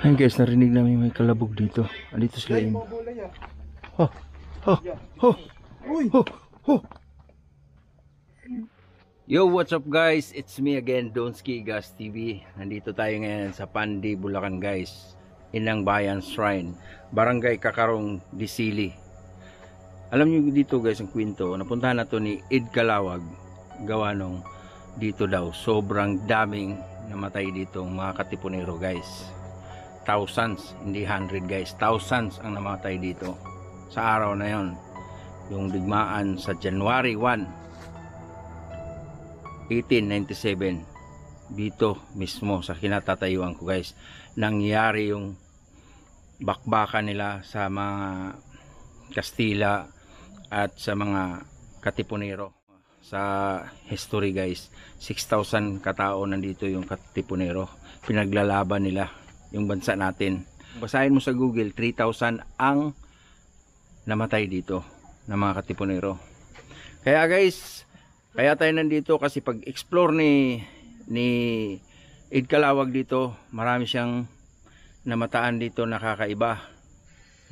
Ayun guys, narinig namin may kalabog dito. Andito sila yun. Oh, oh, oh, oh, oh. Yo, what's up guys? It's me again, Donski Gas TV. Nandito tayo ngayon sa Pandi, Bulacan guys. Inang Bayan Shrine, Barangay Kakarong, Disili. Alam nyo dito guys, ang kwento, napuntahan na to ni Ed Calawag. Gawa nung dito daw, sobrang daming namatay dito mga katipunero guys. Thousands, hindi 100 guys, thousands ang namatay dito sa araw na yon, yung digmaan sa January 1, 1897, dito mismo sa kinatatayuan ko guys, nangyari yung bakbakan nila sa mga Kastila at sa mga katipunero. Sa history guys, 6,000 katao nandito yung katipunero, pinaglalaban nila yung bansa natin. Basahin mo sa Google, 3,000 ang namatay dito ng mga katipunero. Kaya guys, kaya tayo nandito kasi pag explore ni Ed Calawag dito, marami siyang namataan dito nakakaiba.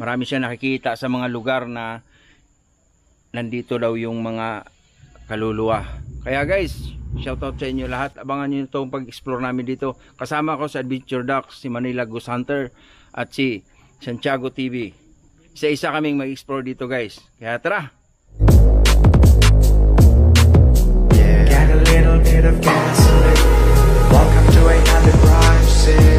Marami siyang nakikita sa mga lugar na nandito daw yung mga kaluluwa. Kaya guys, shoutout sa inyo lahat. Abangan nyo itong pag-explore namin dito. Kasama ko sa Adventure Ducks, si Manila Ghost Hunter at si Santiago TV. Isa-isa kaming mag-explore dito guys. Kaya tara! Yeah. Get a little bit of gasoline. Welcome to another crime scene.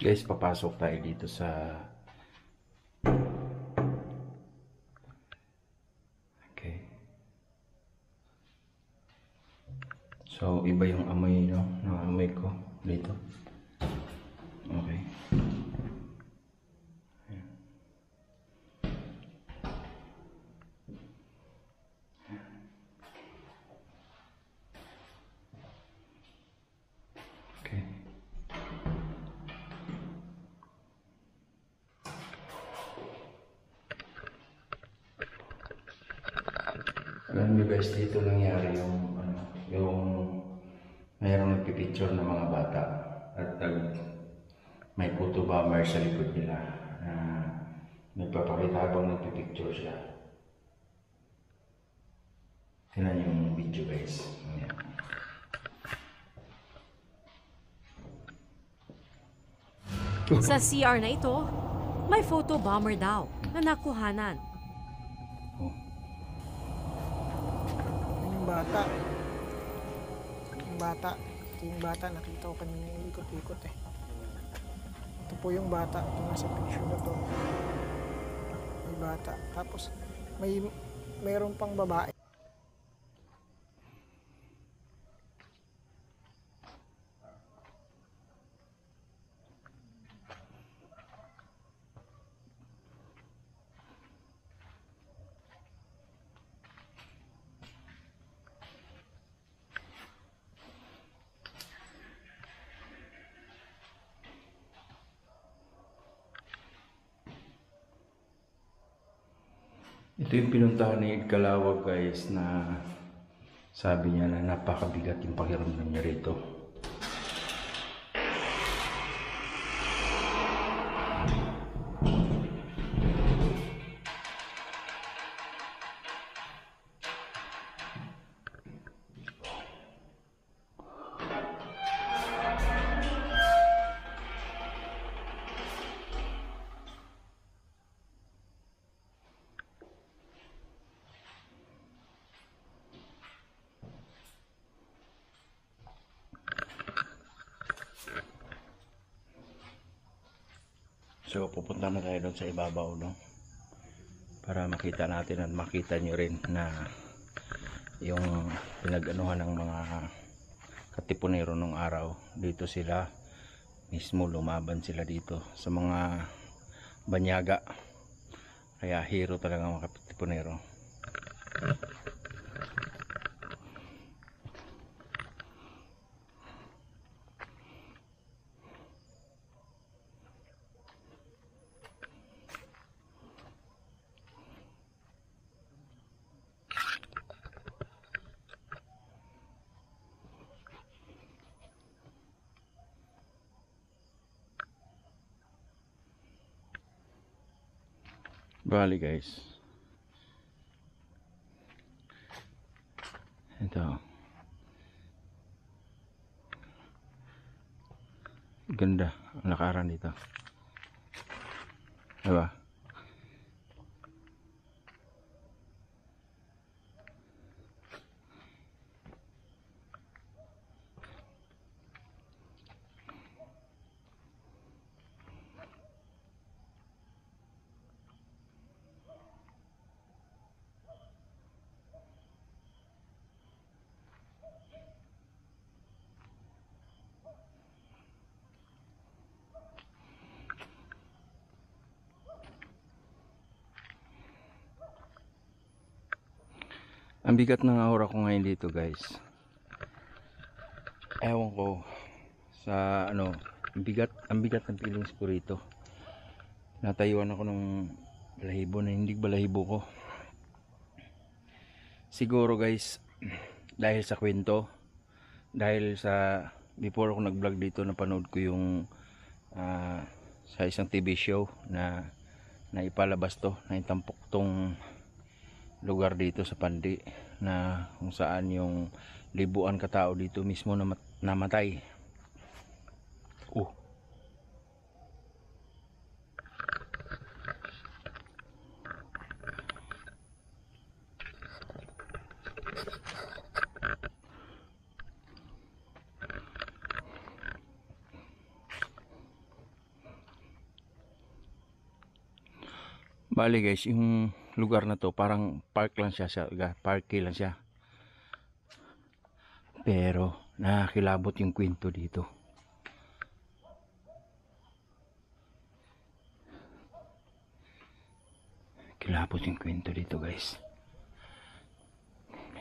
Guys, papasok tayo dito sa so iba yung amoy, no? Amoy ko dito. Okay. Okay. Alam nyo guys, dito nangyari yung mayroong nagpipicture ng mga bata at may photo bomber sa likod nila na nagpapakita habang nagpipicture siya. Tingnan yung video guys. Ayan. Sa CR na ito, may photo bomber daw na nakuhanan. Yung bata. bata. Ito yung bata, nakita ko kanina yung ikot-ikot eh. Ito po yung bata, ito nasa picture na to. May bata. Tapos mayroon pang babae. Ito yung pinuntahan ni Ed Calawag guys, na sabi niya na napakabigat yung pakiramdam niya rito. So pupunta na tayo doon sa ibabaw, no? Para makita natin at makita nyo rin na yung pinag-anuhan ng mga katipunero nung araw. Dito sila mismo, lumaban sila dito sa mga banyaga. Kaya hero talaga mga katipunero. Bali guys, ito ganda ang lakaran dito, diba? Ang bigat ng aura ko ngayon dito guys. Ewan ko sa ano, ang bigat ng feelings ko rito. Natayuan ako ng balahibo na hindi balahibo ko. Siguro guys, dahil sa kwento, dahil sa before ako nag-vlog dito, napanood ko yung sa isang TV show na ipalabas to, na itampok tong lugar dito sa Pandi, na kung saan yung libuan katao dito mismo namatay. Bali guys, yung lugar na to parang park lang siya, parky lang siya. Pero nakakilabot yung kwento dito. Kilabot yung kwento dito guys.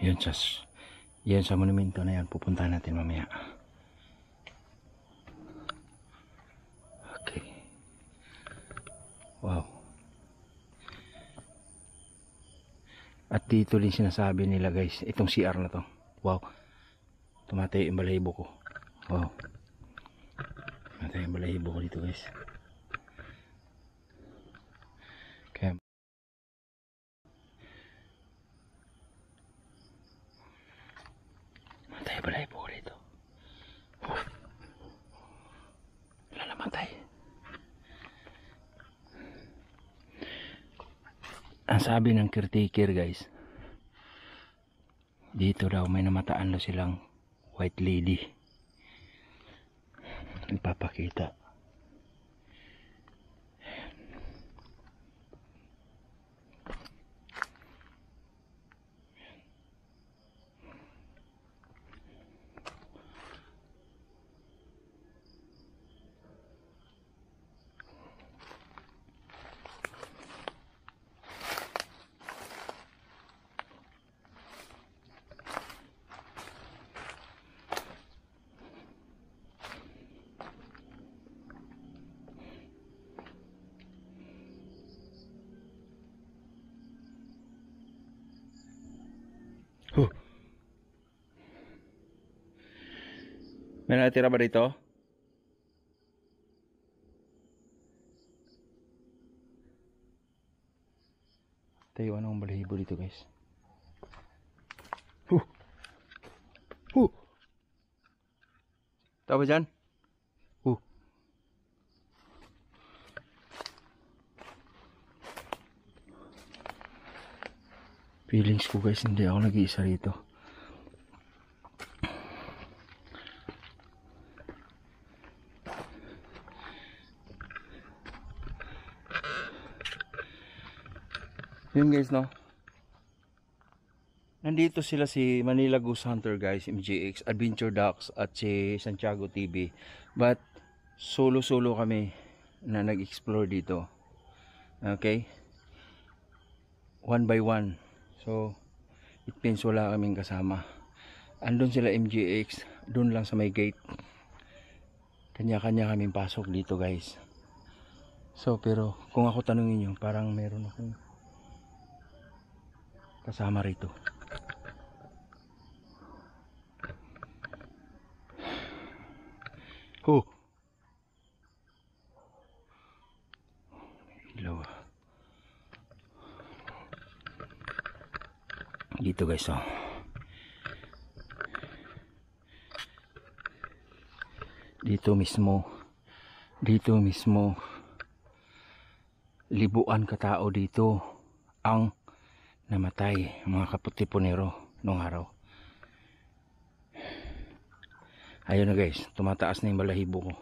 Yan sa monumento na yan, pupuntahan natin mamaya. Okay. Wow. At dito din sinasabi nila guys, itong CR na to. Wow. Tumatay yung balahibo ko. Wow. Tumatay yung balahibo ko dito guys. Kaya tumatay yung balahibo ko dito. Wala na matay. Ang sabi ng caretaker guys, dito daw may namataan daw silang white lady. Ipapakita. May natira ba dito? Tayo anong balahibo dito guys. Tahu ba dyan? Feelings ko guys, hindi ako nag-iisa rito. Yun guys, no? Nandito sila si Manila Goose Hunter guys, MGX, Adventure Ducks at si Santiago TV. But solo-solo kami na nag-explore dito. Okay? One by one. So, it means wala kaming kasama. Andun sila MGX, dun lang sa may gate. Kanya-kanya kaming pasok dito guys. So, pero kung ako tanungin nyo, parang meron akong kasama rito. Hello. Dito guys, oh. Dito mismo libuan katao dito ang namatay, mga kaputi-punero nung araw. Ayun na guys, tumataas na yung balahibo ko.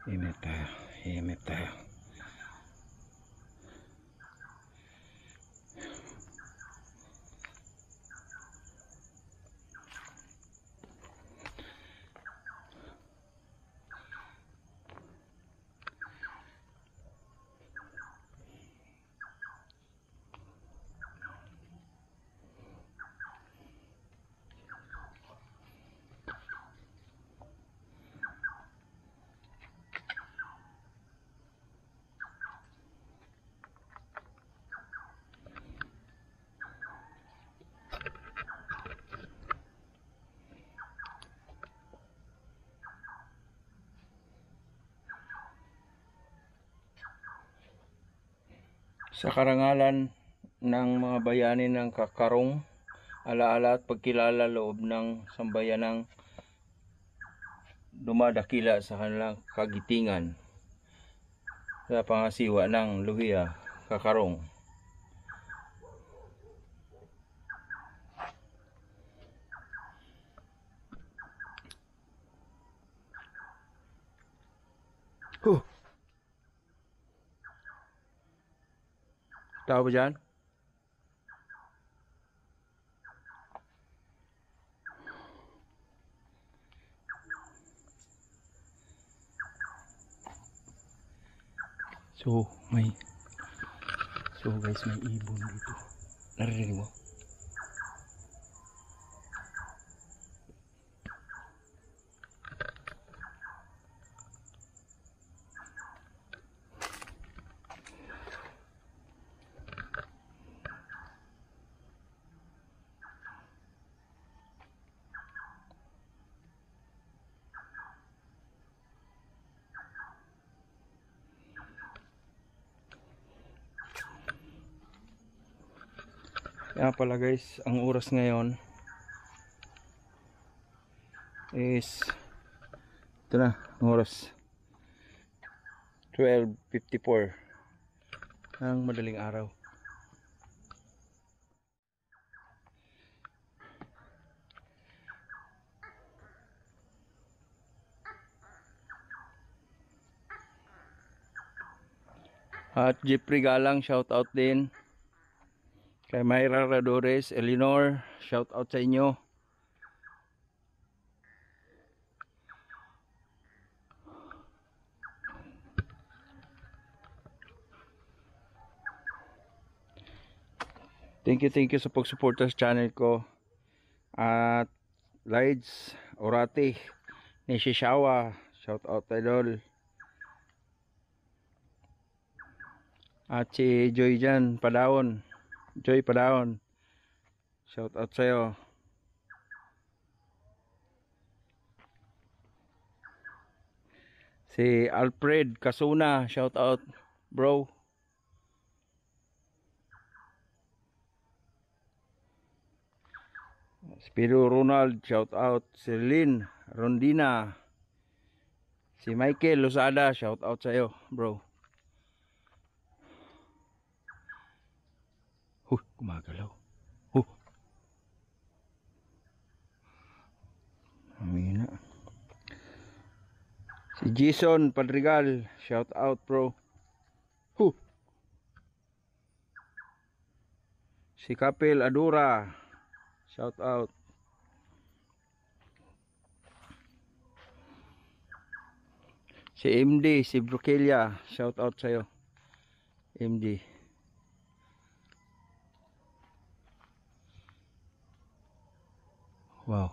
Himip tayo. Sa karangalan ng mga bayani ng Kakarong, alaala at pagkilala loob ng sambayanang dumadakila sa kanilang kagitingan sa pangasiwa ng Luhiya, Kakarong. Tao ba dyan? So guys, may ibon dito. Narinig mo? Kaya pala guys, ang oras ngayon is ito na, ang oras 12:54. ng madaling araw. At Jeffrey Galang, shout out din. Kay Myra Radores, Eleanor, shout out sa inyo. Thank you sa pag-support sa channel ko. At Lides Orati, Nishishawa, shout out idol. At si Joy dyan, Padaon. Joy Padaon, shout out sa'yo. Si Alfred Kasuna, shout out bro. Spiro Ronald, shout out. Si Lynn Rondina. Si Michael Losada, shout out sa'yo bro. Gumagalaw. Amina. Si Jason Padrigal, shout out bro. Si Kapil Adura, shout out. Si MD, si Brokelia, shout out sa'yo MD. Wow. Oh.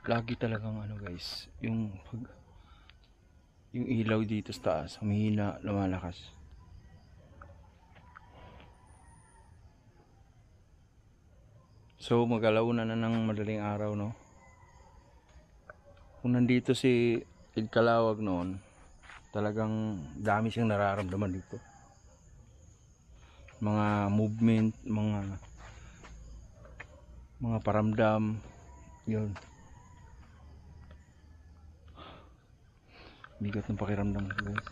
Lagi talagang ano guys, yung ilaw dito sa taas, humihina, lumalakas. So magalaw na ng madaling araw, no? Kung nandito si Ed Kalawag noon, talagang dami siyang nararamdaman dito. Mga movement, mga paramdam, yun. Bigat ng pakiramdam ko guys.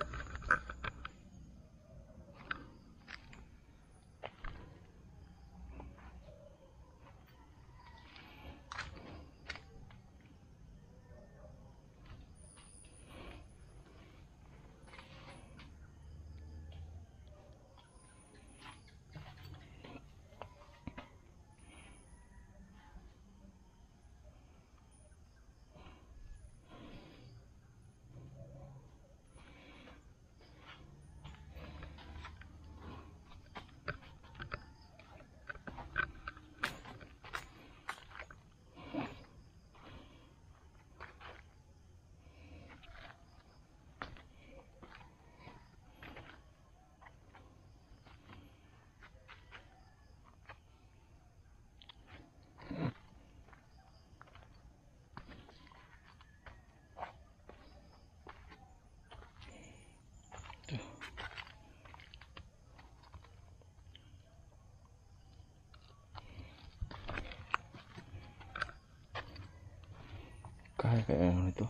Kaya ano ito?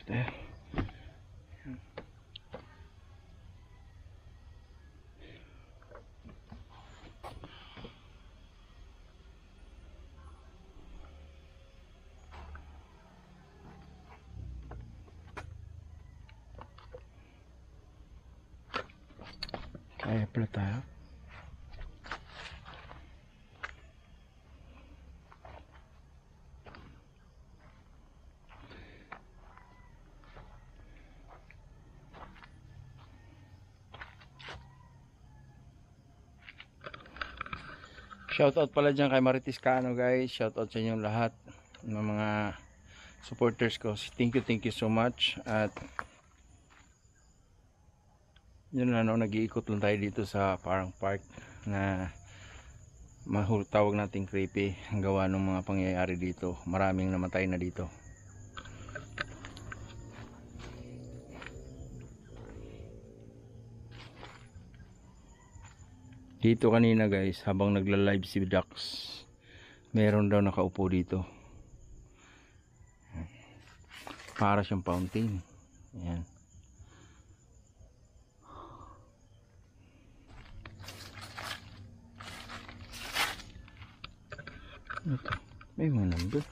Tayo. Kaya pala tayo. Shoutout pala dyan kay Maritis Cano guys. Shoutout sa inyong lahat ng mga supporters ko. Thank you so much. At yun na, no, nag-iikot lang tayo dito sa parang park na tawag nating creepy ang gawa ng mga pangyayari dito. Maraming namatay na dito. Dito kanina guys, habang nagla-live si Dax, meron daw nakaupo dito. Para siyang fountain. Ayan. Ito. May mga number.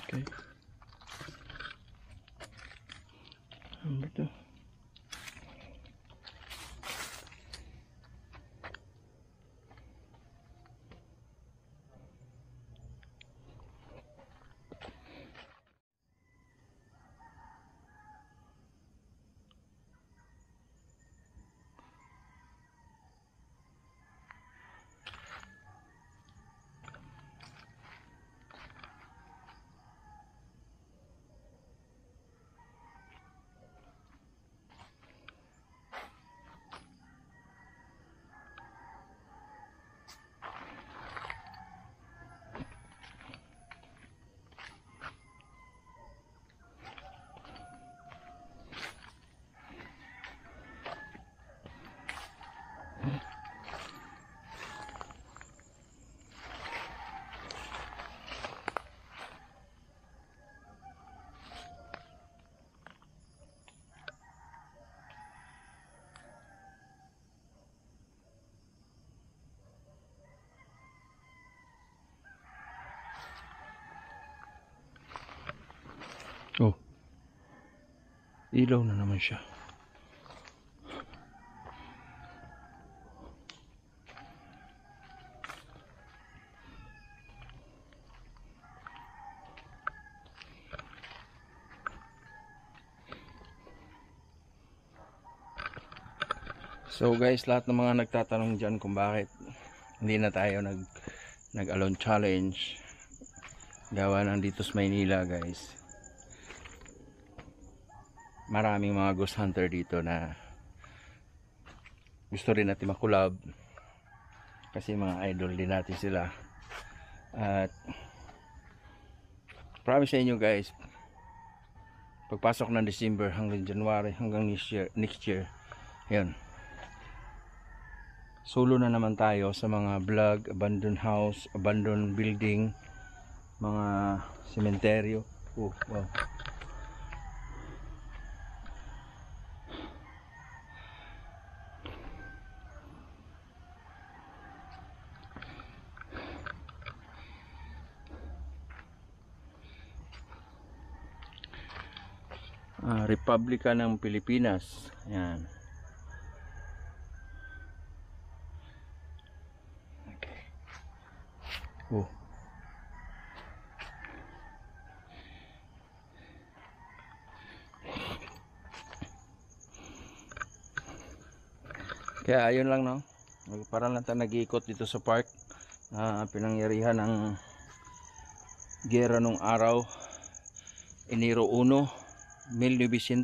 Okay. Ano ito? Oh. Ilaw na naman siya. So guys, lahat ng mga nagtatanong dyan kung bakit hindi na tayo nag-alone challenge gawa ng dito sa Maynila guys. Maraming mga ghost hunter dito na gusto rin natin makulab kasi mga idol din natin sila. At promise sa inyo guys, pagpasok ng December hanggang January hanggang next year yun, solo na naman tayo sa mga vlog, abandoned house, abandoned building, mga sementeryo. Oh, wow. Republika ng Pilipinas. Ayan. Okay. Oh. Kaya ayun lang, no. Parang lang tayo nag-iikot dito sa park. Pinangyarihan ng gera nung araw Enero 1 1897.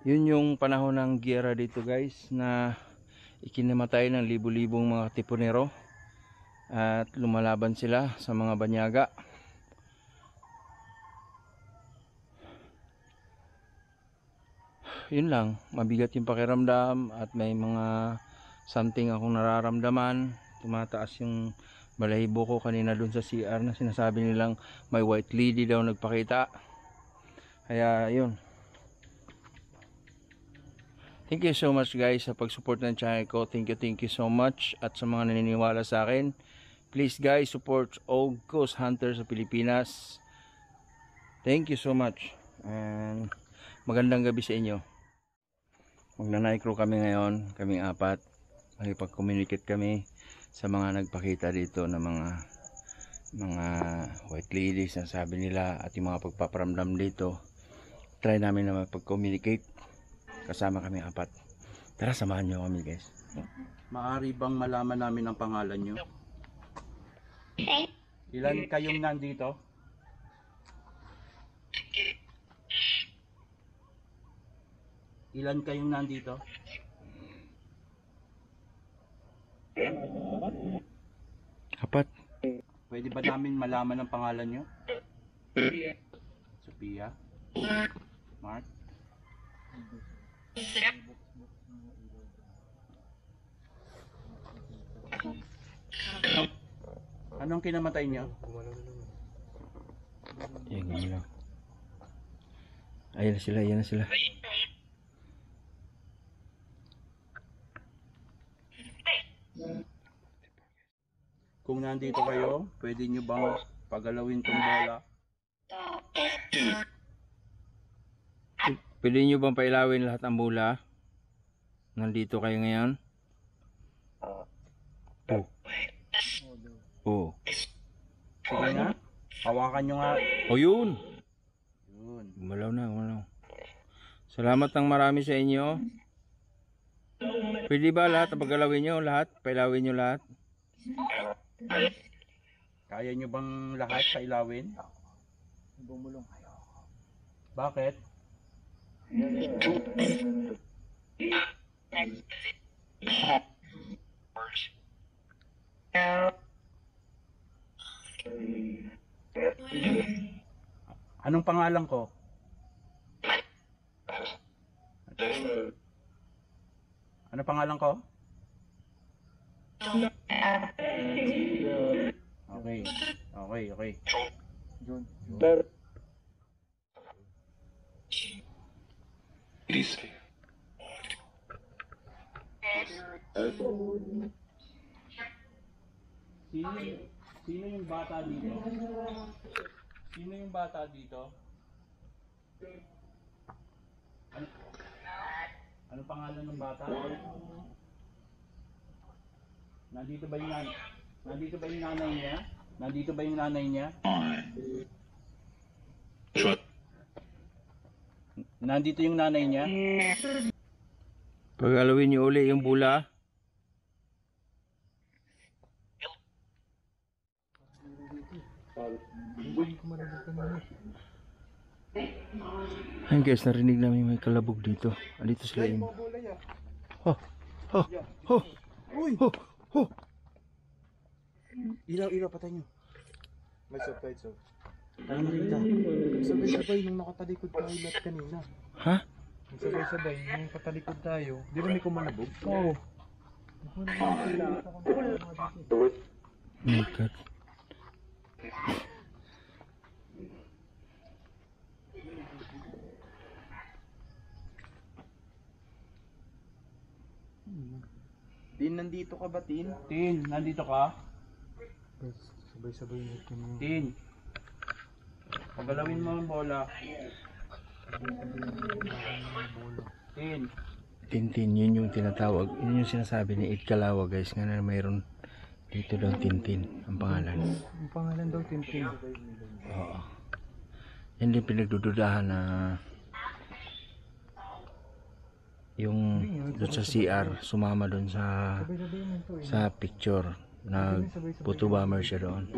Yun yung panahon ng giyera dito guys, na ikinamatay ng libu-libong mga tipunero at lumalaban sila sa mga banyaga. Yun lang, mabigat yung pakiramdam at may mga something akong nararamdaman. Tumataas yung balahibo ko kanina dun sa CR na sinasabi nilang may white lady daw nagpakita. Kaya yun, thank you so much guys sa pag-support ng channel ko. Thank you so much. At sa mga naniniwala sa akin, please guys, support all ghost hunters sa Pilipinas. Thank you so much and magandang gabi sa inyo. Magna-night crew kami ngayon, kaming 4. Makipag-communicate kami sa mga nagpakita dito na mga white ladies na sabi nila, at yung mga pagpaparamdam dito. try namin na mapag-communicate. Kasama kami 4. Tara, samahan nyo kami guys. Maari bang malaman namin ang pangalan nyo? Ilan kayong nandito? Ilan kayong nandito? 4. Pwede ba namin malaman ang pangalan nyo? Sophia? Mark? Anong kinamatay nyo? Yan, gumalaw. Ayan na sila, ayan na sila. Kung nandito kayo, pwede nyo bang pagalawin tong bola? Pwede nyo bang pailawin lahat ang bola? Nandito kayo ngayon? Oh. Oh. Sige nga. Hawakan nyo nga. O yun. Yun. Gumalaw na, gumalaw. Salamat ng marami sa inyo. Pwede ba lahat pagalawin nyo lahat? Pailawin nyo lahat? Kaya nyo bang lahat pailawin? Bumulong kayo. Bakit? Anong pangalan ko? Ano pangalan ko? Okay. Okay, okay. John. Sino yung bata dito? Sino yung bata dito? Ano pangalan ng bata? Nandito ba yung nanay niya? Nandito ba yung nanay niya? Nandito yung nanay niya? Pagalawin niyo uli yung bula. Ayun guys, narinig namin may kalabog dito. Andito sila yun. Oh, oh, oh, oh, oh. Ilaw, patay nyo. May subtitle, so. Anong nakita? Sabay-sabay nung nakatalikod tayo lahat kanina. Ha? Sabay-sabay nung nakatalikod tayo. Di ba may kumalabog? Oo. My God. Tin, nandito ka ba, Tin? Tin, nandito ka? Sabay-sabay nung kanina. Tin. Pagalawin mo ang bola. Tin. Tintin, yun yung tinatawag. Yun yung sinasabi ni Ed Kalawa guys. Nga na mayroon dito daw Tintin ang pangalan. Ang pangalan daw, Tintin. Oo. Yan din pinagdududahan na yung doon sa CR sumama doon sa picture na photo bomber siya doon.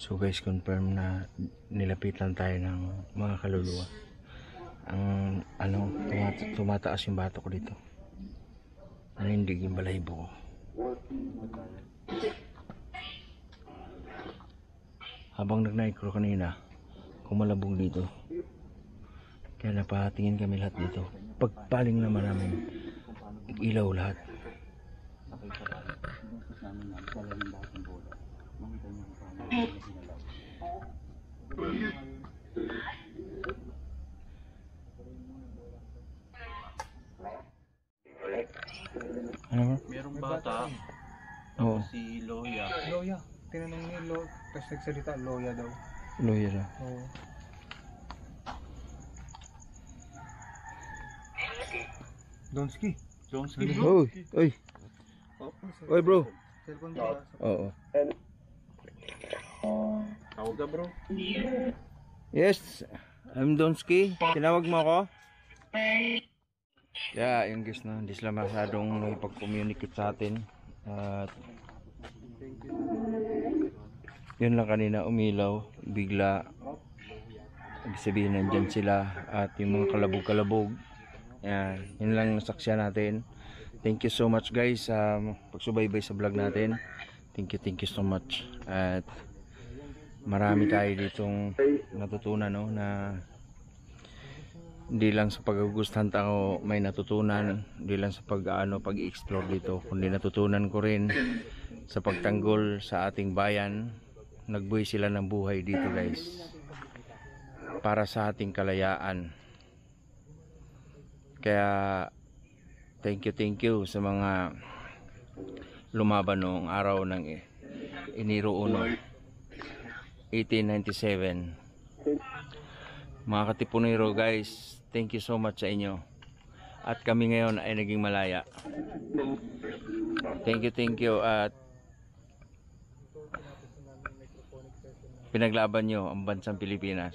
So guys, confirm na nilapitan tayo ng mga kaluluwa. Ang tumataas yung bato ko dito. Nanindig yung balahibo ko. Habang nag-night crew kanina, kumalabog dito. Kaya napatingin kami lahat dito. Pagpaling naman namin, ilaw lahat. Ano ba? Merong bata. Oo. Si Loya. Loya. Tinanong ni Lo, tapos nagsalita, Loya daw. Lawyer ah. Oo. Donski. Oy, oy. Oy bro. Cellphone ba? Oo. Tawag ka, bro. Yes, I'm Donsky. Tinawag mo ako? Yeah, yung guys na, hindi sila masyadong nakipag-communicate sa atin. At yun lang kanina, umilaw, bigla. Ibig sabihin nandyan sila. At yung mga kalabog-kalabog. Yan, yun lang nasaksyan natin. Thank you so much guys sa pagsubaybay sa vlog natin. Thank you so much. At marami tayo ditong natutunan, no, na hindi lang sa paggugustuhan tao may natutunan, hindi lang sa pag-explore dito, kundi natutunan ko rin sa pagtanggol sa ating bayan. Nagbuhay sila ng buhay dito guys para sa ating kalayaan. Kaya thank you sa mga lumaban noong araw ng Enero 1, 1897. Mga Katipunero guys, thank you so much sa inyo. At kami ngayon ay naging malaya. Thank you at pinaglaban nyo ang bansang Pilipinas.